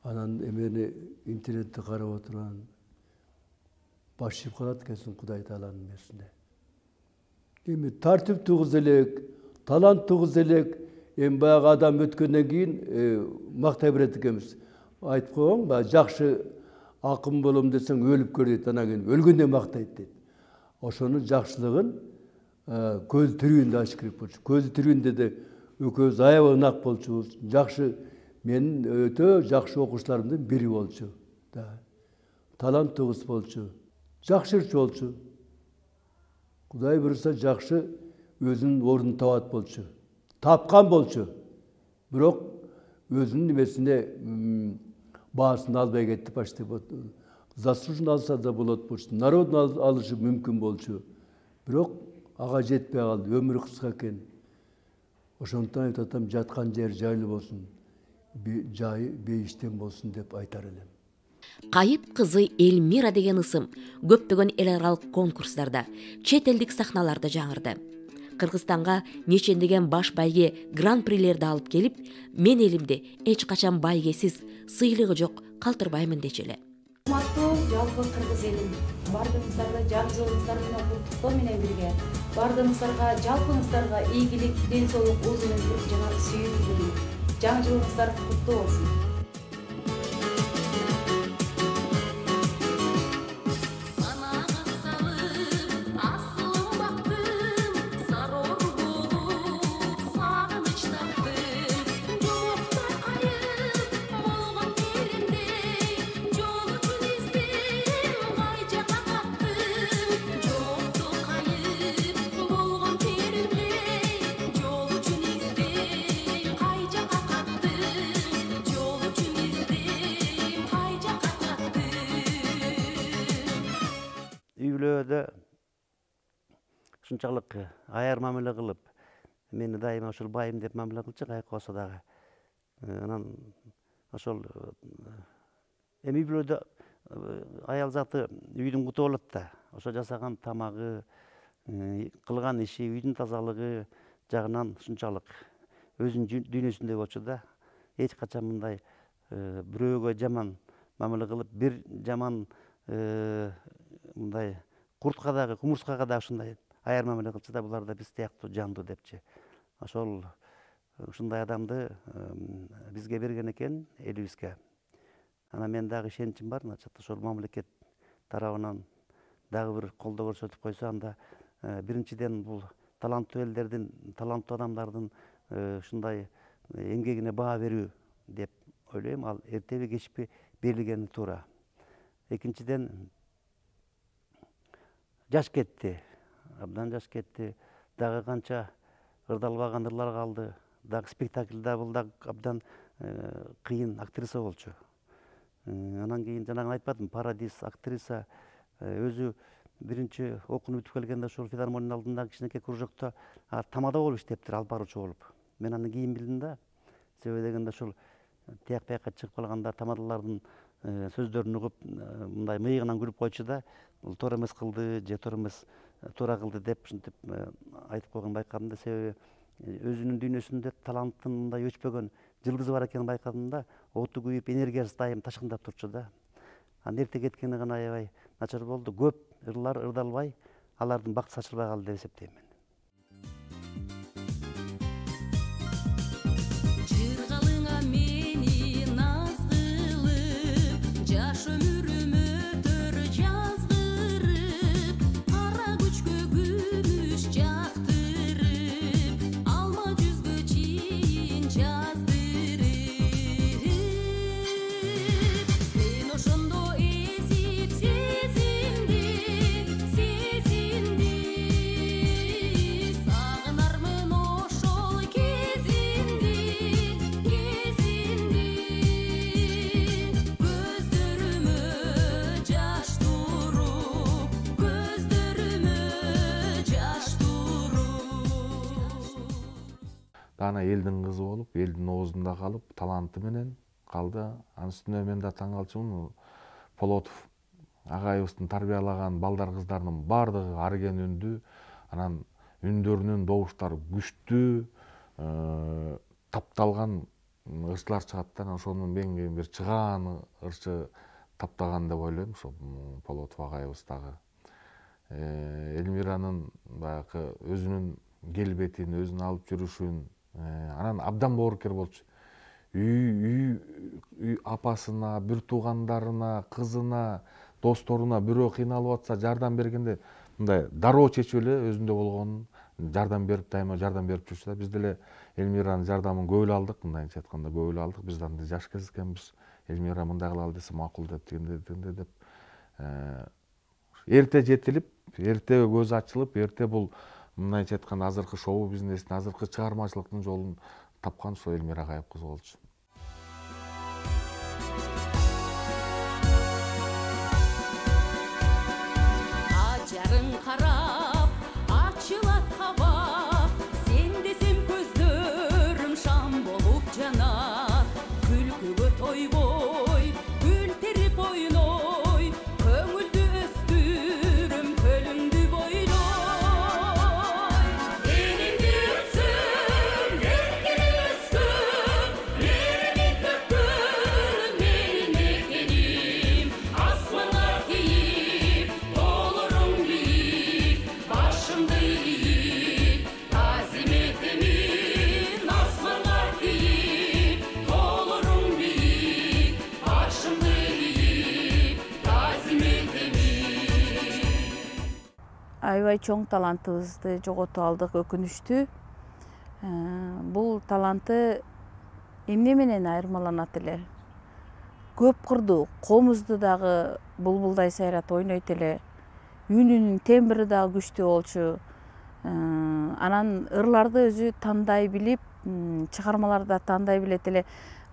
Анан эмени интернетте карап отурган баш ийип калат экенсиң Кудай Тааланын мерсине. Эми тартиптүү кыз элек, таланттуу кыз элек, эми баягы адам өткөндөн кийин мактай берет экенбиз. Айтып койгон, баягы жакшы акын болом десең өлүп көр дейт, анан кийин өлгөндө мактайт дейт. Ошонун жакшылыгын көз тирүүндө ачыш керек болчу. Көзү тирүүндө да экөөбүз аябай ынак болчубуз. Жакшы, менин өтө жакшы окуучуларымдын бири болчу. Таланттуу кыз болчу. Жакшы ырчы болчу. Кудай буюрса жакшы өзүнүн ордун табат болчу. Тапкан болчу. Бирок өзүнүн немесине баасын албай кетти почти. Заслуженно алса да болот болчу. Народун алышы мүмкүн болчу. Бирок ага жетпей калды. Өмүрү кыска экен. Ошондуктан айтып атам, жаткан жер жайлуу болсун, жайы бейиштен болсун деп айтар элем. Кайып кызы Эльмира деген ысым көптөгөн эл аралык конкурстарда, чет элдик сахналарда жаңырды. Кыргызстанга нечендеген баш байге гран-прилерди алып келип, мен элимде эч качан байгесиз, сыйлыгы жок калтырбаймын дечи эле. Урматтуу жалпы кыргыз элим, бардыгыңыздарды жак жолуңуздар менен куттуктоо менен бирге, бардыгыңыздарга, жалпыңыздарга ийгилик, ден соолук, узун өмүр жана сүйүү тілейм. Жаңы жылыңыздар куттуу болсун. Үй-бүлөдө ушунчалык аяр мамиле кылып, мени дайыма ошол байым деп мамиле кылчу, кайсы болсо дагы. Анан ошол эми үй-бүлөдө аял заты үйдүн куту болот да. Ошо жасаган тамагы, кылган иши, үйдүн тазалыгы жагынан ушунчалык өзүнүн дүйнөсүндөй болчу да. Эч качан мындай бирөөгө жаман мамиле кылып, бир жаман мындай куртка дагы, кумурскага дагы ушундай аяр мамиле кылчу да, булар да биз сыяктуу жандуу депчи. Ошол ушундай адамды бизге берген экен, элибизге. Анан мен дагы ишеничим бар, значит, ошол мамлекет тарабынан дагы бир колдоо көрсөтүп койсо, анда биринчиден бул таланттуу элдердин, таланттуу адамдардын ушундай эмгегине баа берүү деп ойлойм. Ал эртеби кечпи берилгени туура. Экинчиден, жаш кетти, абдан жаш кетти. Дагы канча ырдалбаган ырлар калды. Дагы спектакльда бул дагы абдан кыйын актриса болчу. Анан кийин жанагы айтпадым, Парадис актриса өзү биринчи окууну бүтүп келгенде ошол филармониянын алдындагы кичинекей кружокто тамада болуп иштептир, алып баруучу болуп. Мен аны кийин билдим да. Себеби дегенде ошол тияк бияка чыгып калганда тамадалардын сөздөрүн угуп, мындай мыйыгынан күлүп койчу да, бул туура эмес кылды, же туура эмес туура кылды деп ушинтип айтып койгонун байкадым да. Себеби өзүнүн дүйнөсүндө таланттын мындай өчпөгөн жылдызы бар экенин байкадым да. Оту күйүп, энергиясы дайым ташкындап турчу да. Анан эрте кеткени гана аябай начар болду. Көп ырлар ырдалбай, алардын бактысы ачылбай калды деп эсептейм мен. Жыргалыңа мени наз кылып, жаш өмүрүм өтөр жазгырып, кара күчкө күмүш жактырып, алма жүзгө чийин жаздырып. Мен ошондо эзип сезимди, сагынармын ошол кезимди, көздөрүмө жаш туруп, Дана элдин кызы болуп, элдин оозунда калып, таланты менен калды. Анын үстүнө мен да таң калчумун. Полотов агайыбыздын тарбиялаган балдар кыздарынын баардыгы арген үндүү, анан үндөрүнүн добуштары күчтүү, тапталган ырчылар чыгат да. Ошонун мен бир чыгаан ырчы таптаган деп ойлойм, ошо Полотов агайыбыз дагы. Эльмиранын баягы өзүнүн келбетин, өзүнүн алып жүрүшүн, анан абдан боорукер болчу. Үй апасына, бир туугандарына, кызына, досторуна бирөө кыйналып атса жардам бергенде мындай дароо чечип эле өзүндө болгонун жардам берип, дайыма жардам берип жүрчү да. Биз деле Эльмиранын жардамын көп эле алдык, мындайча айтканда көп эле алдык. Биз да жаш кез экенбиз. Эльмира мындай кылалы десе макул деп, дегенде деп. Эрте жетилип, эрте көз ачылып, эрте бул мындайча айтканда азыркы шоу бизнестин, азыркы чыгармачылыктын жолун тапкан ошо Эльмира Акаев кызы болчу. Ажарың карап, ачылат кабак, сен десем көздөрүм шам болуп жанат. Күлкүгө тойбой, гүл терип ой аябай чоң талантыбызды жоготуп алдык, өкүнүчтүү. Бул таланты эмне менен айырмаланат эле? Көп кырдуу комузду дагы булбулдай сайратып ойнойт эле. Үнүнүн тембри дагы күчтүү болчу. Анан ырларды өзү тандай билип, чыгармаларда тандай билет эле.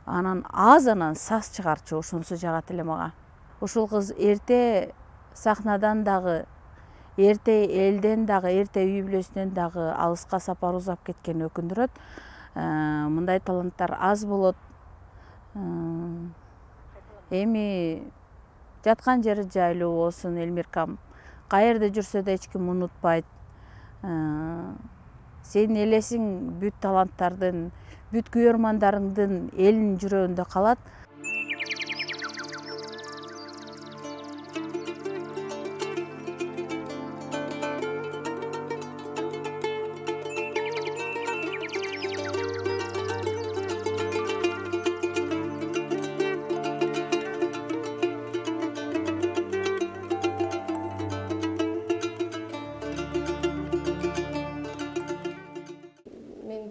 Анан азанан саз чыгарчу, ошонусу жагат эле мага. Ушул кыз эрте сахнадан дагы, эрте элден дагы, эрте үй бүлөсүнөн дагы алыска сапар узап кеткени өкүндүрөт. Мындай таланттар аз болот. Эми жаткан жери жайлуу болсун Элмиркам. Каерде жүрсө да эч ким унутпайт. Сенин элесиң бүт таланттардын, бүт күйөрмандарыңдын элинин жүрөгүндө калат.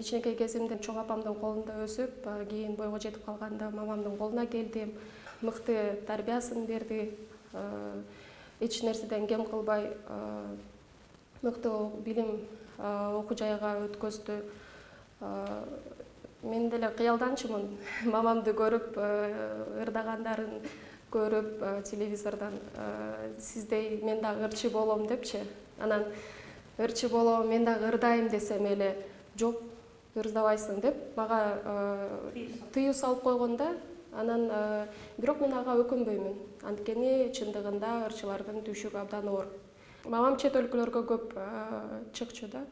Кичинекей кезимде чоң апамдын колунда өсүп, кийин бойго жетип калганда мамамдын колуна келдим. Мыкты тарбиясын берди. Эч нерседен кем кылбай, мыкты билим окуу жайга өткөздү. Мен деле кыялданчумун. Мамамды көрүп, ырдагандарын көрүп телевизордон сиздей мен дагы ырчы болом депчи. Анан ырчы болом, мен дагы ырдайм десем эле, жок, ырдабайсың деп мага тыюу салып койгонда, анан бирок мен ага өкүнбөймүн. Анткени чындыгында ырчылардын түшүгү абдан оор. Мамам чет өлкөлөргө көп чыкчу да.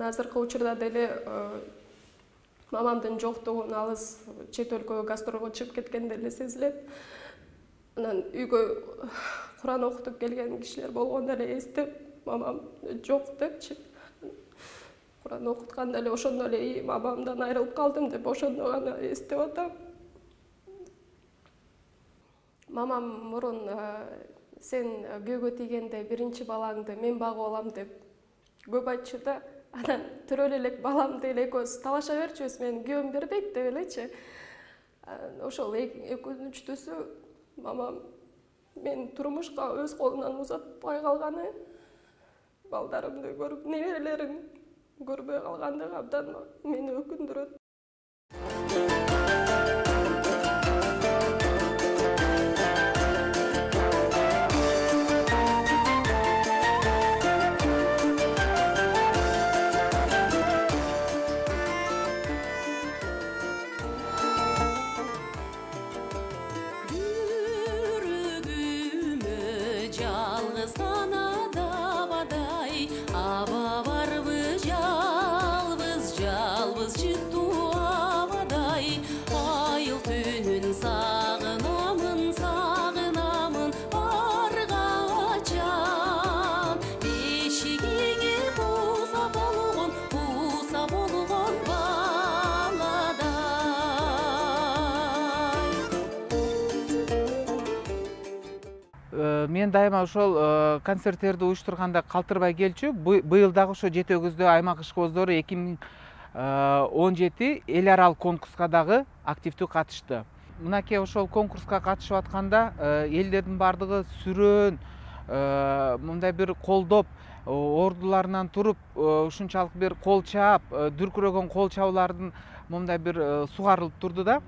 Азыркы учурда деле мамамдын жоктугун, алыс чет өлкөгө гастролго чыгып кеткен деле сезилет. Анан үйгө Куран окутуп келген кишилер болгондо эле эстеп, мамам жок депчи. Куран окутканда эле ошондо эле мамамдан айрылып калдым деп ошондо гана эстеп атам. Мамам мурун сен күйөөгө тийгенде биринчи балаңды мен багып алам деп көп айтчу да. Анан төрөлө элек баламды эле экөөбүз талаша берчүбүз, мен күйөөм бербейт деп элечи. Ошол өкүнүчтүүсү мамам мен турмушка өз колунан узатпай калганы, балдарымды көрүп, неберелерин көрбөй калгандыгы абдан мени өкүндүрөт. Мен дайыма ошол концерттерди уюштурганда калтырбай келчү. Быйыл дагы ошо Жети Өгүздө аймак ишкоздору 2017 эл аралык конкурска дагы активдүү катышты. Мынакей ошол конкурска катышып атканда элдердин бардыгы сүрөөн, мындай бир колдоп, ордуларынан туруп, ушунчалык бир кол чаап, дүркүрөгөн кол чабуулардын мындай бир сугарылып турду да.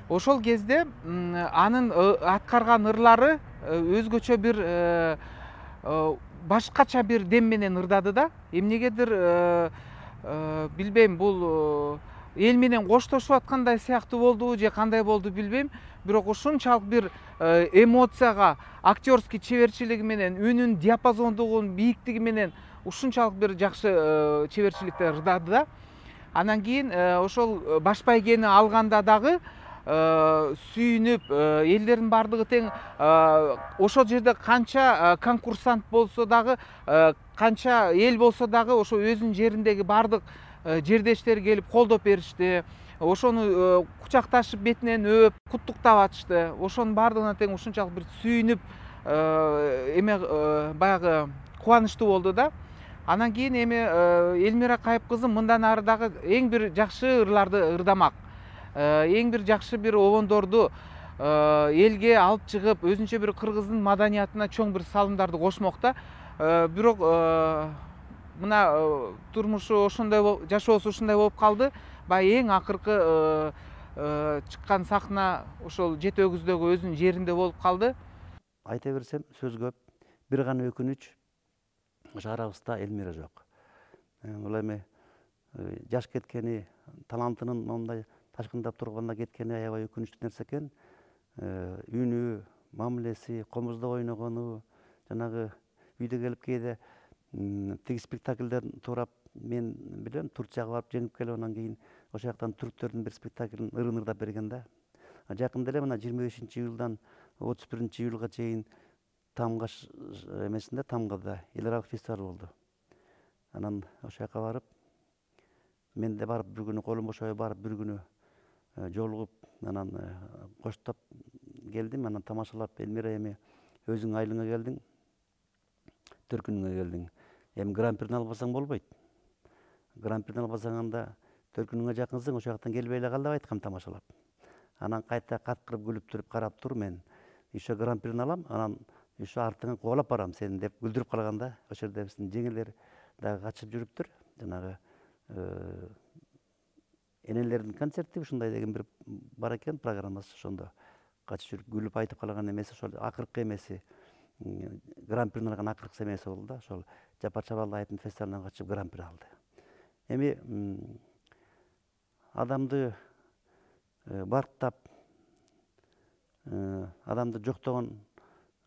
Ошол кезде анын аткарган ырлары өзгөчө бир башкача бир дем менен ырдады да. Эмнегедир билбейм, бул эл менен коштошуп аткандай сыяктуу болду же кандай болду билбейм, бирок ушунчалык бир эмоцияга, актёрский чеберчилиги менен, үнүн диапазондугунун бийиктиги менен ушунчалык бир жакшы чеберчиликте ырдады да. Анан кийин ошол баш байгени алганда дагы сүйүнүп, элдердин бардыгы тең, ошол жерде канча конкурсант болсо дагы, канча эл болсо дагы, ошо өзүнүн жериндеги бардык жердештери келип колдоп беришти. Ошону кучакташып, бетинен өөп, куттуктап атышты. Ошонун бардыгына тең ушунчалык бир сүйүнүп, эме баягы кубанычтуу болду да. Анан кийин эми Элмира Кайып кызы мындан ары дагы эң бир жакшы ырларды ырдамак, эң бир жакшы бир обондорду элге алып чыгып, өзүнчө бир кыргыздын маданиятына чоң бир салымдарды кошмок да. Бирок мына турмушу ошондой, жашоосу ушундай болуп калды. Баягы эң акыркы чыккан сахна ошол Жети өгүздөгү өзүнүн жеринде болуп калды. Айта берсем сөз көп. Бир гана өкүнүч, ошо арабызда Элмира жок. Бул эми жаш кеткени, талантынын мондай ташкындап турганда кеткени аябай өкүнүчтүү нерсе экен. Үнү, мамилеси, комузда ойногону, жанагы үйдө келип кээде тиги спектакльден туурап, мен билем Турцияга барып жеңип келип, анан кийин ошол жактан түрктөрдүн бир спектаклин ырын ырдап берген да. Жакында эле мына 25-июлдан 31-июлга чейин Тамгаш эмесинде, Тамгада эл аралык фестиваль болду. Анан ошол жака барып, мен де барып бир күнү колум бошобой барып бир күнү жолугуп, анан коштоп келдим. Анан тамашалап, Элмира эми өзүң айылыңа келдиң, төркүнүңө келдиң. Эми гран-прини албасаң болбойт. Гран-прини албасаң анда төркүнүңө жакынсың, ошол жактан келбей эле кал деп айткам тамашалап. Анан кайта каткырып күлүп туруп карап тур, мен еще гран-прини алам, анан еще артыңан кубалап барам сени деп күлдүрүп калган да. Ошол жерде биздин жеңелер дагы катышып жүрүптүр. Жанагы энелердин концерти ушундай деген бир бар экен программасы, ошондо катышып жүрүп күлүп айтып калган эмеси, ошол акыркы эмеси, гран-прини алган акыркы эмеси болду да. Ошол Жапар Чабалды айыптын фестивалынан катышып гран-при алды. Эми адамды барктап, адамды жоктогон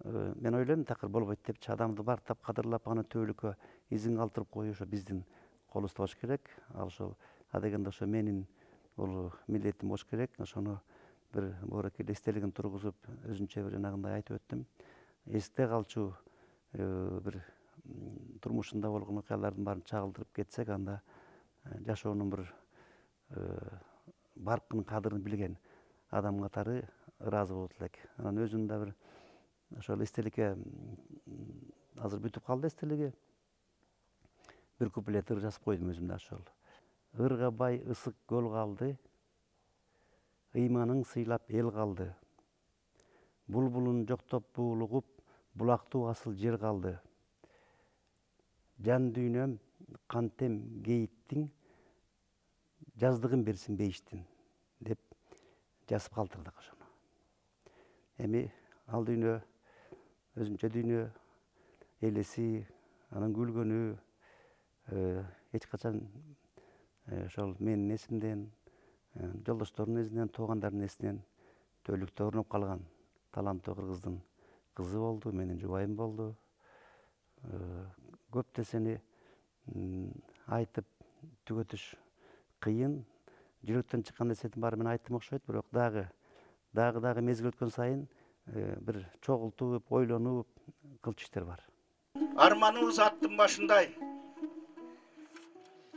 мен ойлойм такыр болбойт депчи. Адамды барктап, кадырлап, аны төбөлүккө изин калтырып коюу ошо биздин колубузда болуш керек. Ал ошол адегенде ошо менин бул милдетим болуш керек. Ошону бир боорукел эстелигин тургузуп, өзүнчө бир жанагындай айтып өттүм. Эсте калчу бир турмушунда болгон окуялардын баарын чагылдырып кетсек, анда жашоонун бир баркынын кадырын билген адам катары ыраазы болот элек. Анан өзүм да бир ошол эстеликке, азыр бүтүп калды эстелиги, бир куплет ыр жазып койдум өзүм да. Ошол ырга бай ысык көл калды, ыйманың сыйлап эл калды. Булбулун жоктоп буулугуп, булактуу асыл жер калды. Жан дүйнөм кантем кейиттиң, жаздыгын берсин бейиштин деп жазып калтырдык ошону. Эми ал дүйнө өзүнчө дүйнө, элеси, анын күлгөнү эч качан ошол менин эсимден, жолдоштордун эсинен, туугандардын эсинен төөлүктө орноп калган таланттуу кыргыздын кызы болду, менин жубайым болду. Көп нерсени айтып түгөтүш кыйын. Жүрөктөн чыккан нерсенин баары мен айттым окшойт, бирок дагы мезгил өткөн сайын бир чогултуп, ойлонуп кылчу иштер бар. Арманыбыз аттын башындай.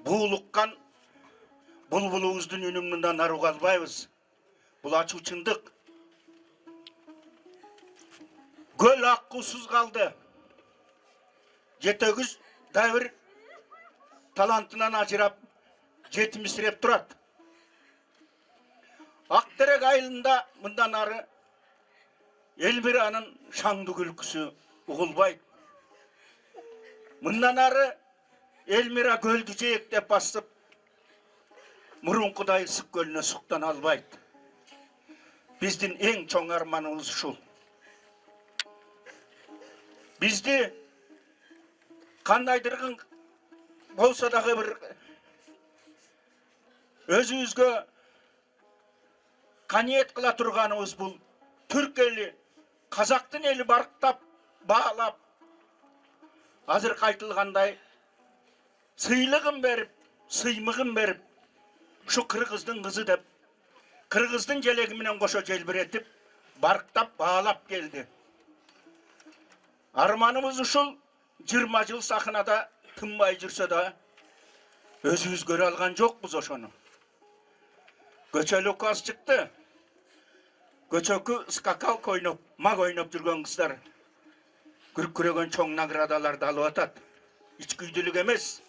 Буулуккан булбулубуздун үнүн мындан ары уга албайбыз. Бул ачуу чындык. Көл аккусуз калды. Жетөгүз да бир талантынан ажырап, жетимсиреп турат. Актерек айылында мындан ары Элмиранын шаңдуу күлкүсү угулбайт. Мындан ары Элмира көлдү жээктеп басып, мурункудай ысык көлүнө суктана албайт. Биздин эң чоң арманыбыз ушул. Бизди кандайдыр болсо дагы бир өзүбүзгө каниет кыла турганыбыз бул түрк эли, казактын эли барктап, баалап, азыр айтылгандай сыйлыгын берип, сыймыгын берип, ушу кыргыздын кызы деп, кыргыздын желеги менен кошо желбиретип, барктап, баалап келди. Арманыбыз ушул 20 жыл сахнада тынбай жүрсө да, өзүбүз көрө алган жокпуз ошону. Көчөлүк аз чыкты. Көчөкү скакалка ойноп, маг ойноп жүргөн кыздар күркүрөгөн чоң наградаларды алып атат. Ичкүйдүлүк эмес.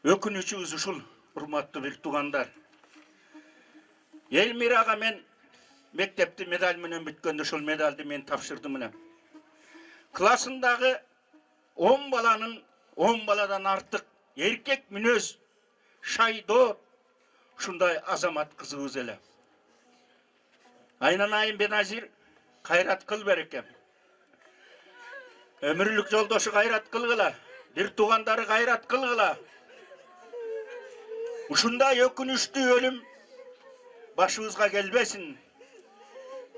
Өкүнүчүбүз ушул, урматтуу бир туугандар. Элмирага мен мектепти медаль менен бүткөндө ошол медалды мен тапшырдым мына. Классындагы 10 баладан артык эркек мүнөз, шайдоо, ушундай азамат кызыбыз эле. Айнанайым Беназир кайрат кыл берекем. Өмүрлүк жолдошу кайрат кылгыла, бир туугандары кайрат кылгыла. Ушундай өкүнүчтүү өлүм башыбызга келбесин.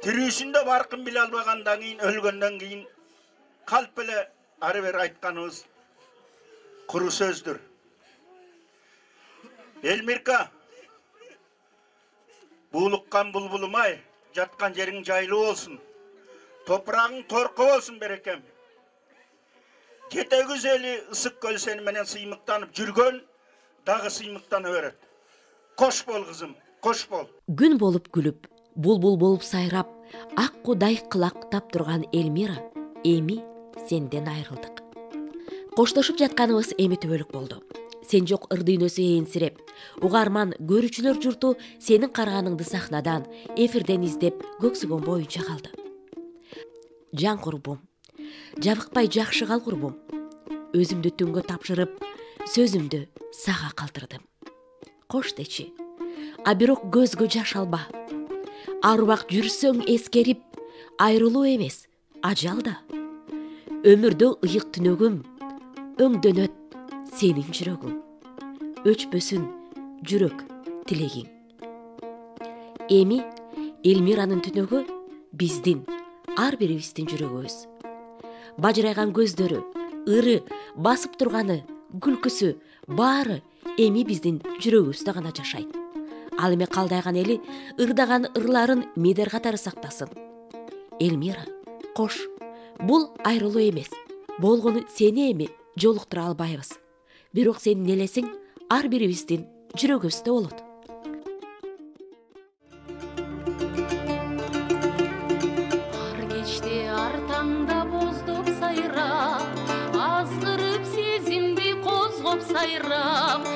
Тирүүсүндө баркын биле албагандан кийин, өлгөндөн кийин калп эле ары бери айтканыбыз куру сөздүр. Элмирка, буулуккан булбулумай, жаткан жериң жайлуу болсун. Топурагың торко болсун берекем. Кете güzeli ысык көл сени менен сыймыктанып жүргөн, дагы сыймыктана берет. Кош бол кызым, кош бол. Күн болуп күлүп, булбул болуп сайрап, ак кудай кылактап турган Элмира, эми сенден айрылдык. Коштошуп жатканыбыз эми түбөлүк болду. Сен жок ыр дүйнөсү ээринсиреп, угарман, көрүүчүлөр журту сенин караганыңды сахнадан, эфирден издеп көксүгөн боюнча калды. Жан курбум, жабыкпай жакшы кал курбум. Өзүмдү түнгө тапшырып, сөзүмдү сага калтырдым. Кош дечи, а бирок көзгө жаш алба. Арбак жүрсөң эскерип, айрылуу эмес, ажал да. Өмүрдө ыйык түнөгүм, өңдөнөт сенин жүрөгүң. Өчпөсүн жүрөк тилегиң. Эми Элмиранын түнөгү биздин, ар бирибиздин жүрөгүбүз. Бажырайган көздөрү, ыры, басып турганы, күлкүсү, баары эми биздин жүрөгүбүздө гана жашайт. Ал эми калдайган эли ырдаган ырларын медер катары сактасын. Элмира, кош, бул айрылуу эмес. Болгону сени эми жолуктура албайбыз. Бирок сенин элесиң ар бирибиздин жүрөгүбүздө болот. Ар кечте ар таңда боздоп сайрап, азгырып сезимди козгоп сайрап,